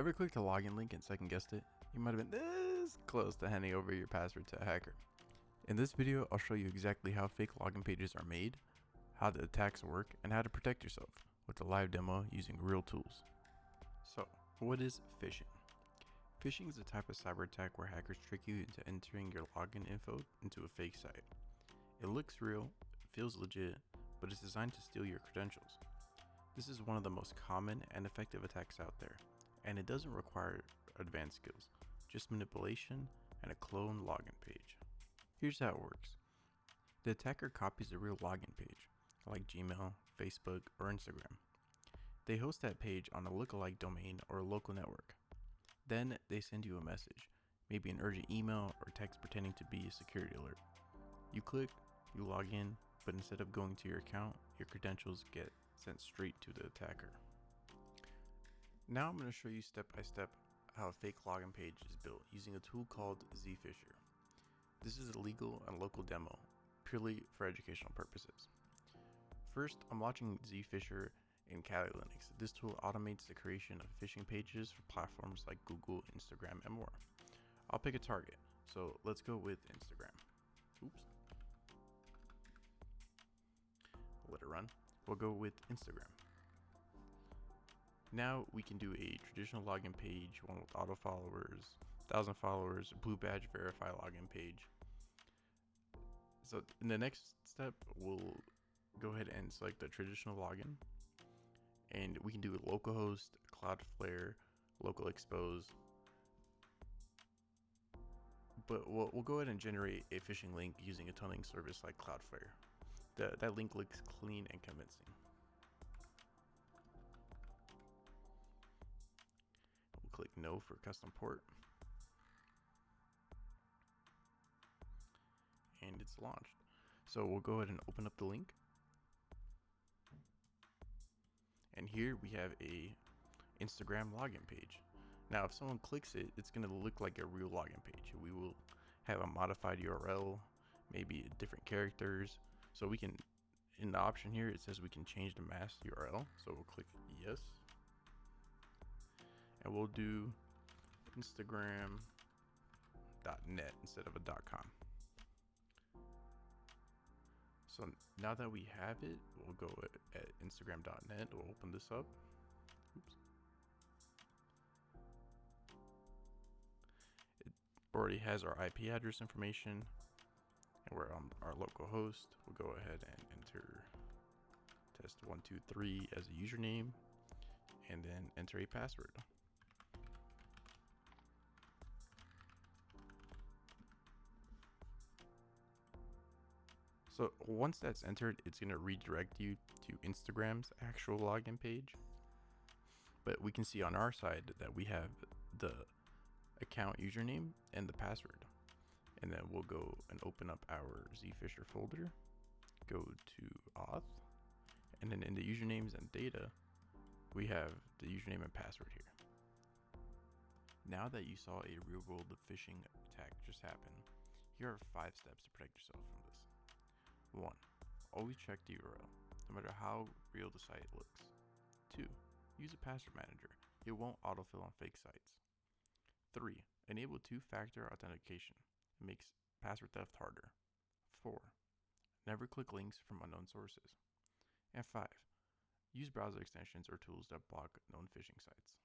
Ever clicked a login link and second guessed it? You might have been this close to handing over your password to a hacker. In this video, I'll show you exactly how fake login pages are made, how the attacks work, and how to protect yourself with a live demo using real tools. So, what is phishing? Phishing is a type of cyber attack where hackers trick you into entering your login info into a fake site. It looks real, feels legit, but it's designed to steal your credentials. This is one of the most common and effective attacks out there, and it doesn't require advanced skills, just manipulation and a clone login page. Here's how it works. The attacker copies a real login page, like Gmail, Facebook, or Instagram. They host that page on a lookalike domain or a local network. Then they send you a message, maybe an urgent email or text pretending to be a security alert. You click, you log in, but instead of going to your account, your credentials get sent straight to the attacker. Now I'm going to show you step by step how a fake login page is built using a tool called zphisher. This is a legal and local demo, purely for educational purposes. First, I'm launching zphisher in Kali Linux. This tool automates the creation of phishing pages for platforms like Google, Instagram, and more. I'll pick a target, so let's go with Instagram. Oops. Let it run. We'll go with Instagram. Now we can do a traditional login page, one with auto followers, 1,000 followers, blue badge verify login page. So in the next step, we'll go ahead and select the traditional login, and we can do localhost, Cloudflare, local expose. But we'll go ahead and generate a phishing link using a tunneling service like Cloudflare. That link looks clean and convincing. We'll click no for custom port. And it's launched. So we'll go ahead and open up the link. And here we have a Instagram login page. Now if someone clicks it, it's going to look like a real login page. We will have a modified URL, maybe different characters. So we can, in the option here, it says we can change the mask URL. So we'll click yes. And we'll do Instagram.net instead of a .com. So now that we have it, we'll go at Instagram.net. We'll open this up. Oops. It already has our IP address information, and we're on our local host. We'll go ahead and enter test123 as a username, and then enter a password. So once that's entered, it's going to redirect you to Instagram's actual login page. But we can see on our side that we have the account username and the password. And then we'll go and open up our zphisher folder, go to auth, and then in the usernames and data, we have the username and password here. Now that you saw a real world phishing attack just happen, here are 5 steps to protect yourself from this. 1. Always check the URL, no matter how real the site looks. 2. Use a password manager. It won't autofill on fake sites. 3. Enable 2-factor authentication. It makes password theft harder. 4. Never click links from unknown sources. And 5. Use browser extensions or tools that block known phishing sites.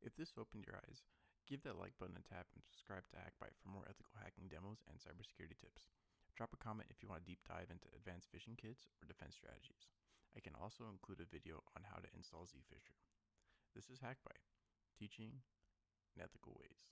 If this opened your eyes, give that like button a tap and subscribe to HackBite for more ethical hacking demos and cybersecurity tips. Drop a comment if you want a deep dive into advanced phishing kits or defense strategies. I can also include a video on how to install zphisher. This is HackBite, teaching in ethical ways.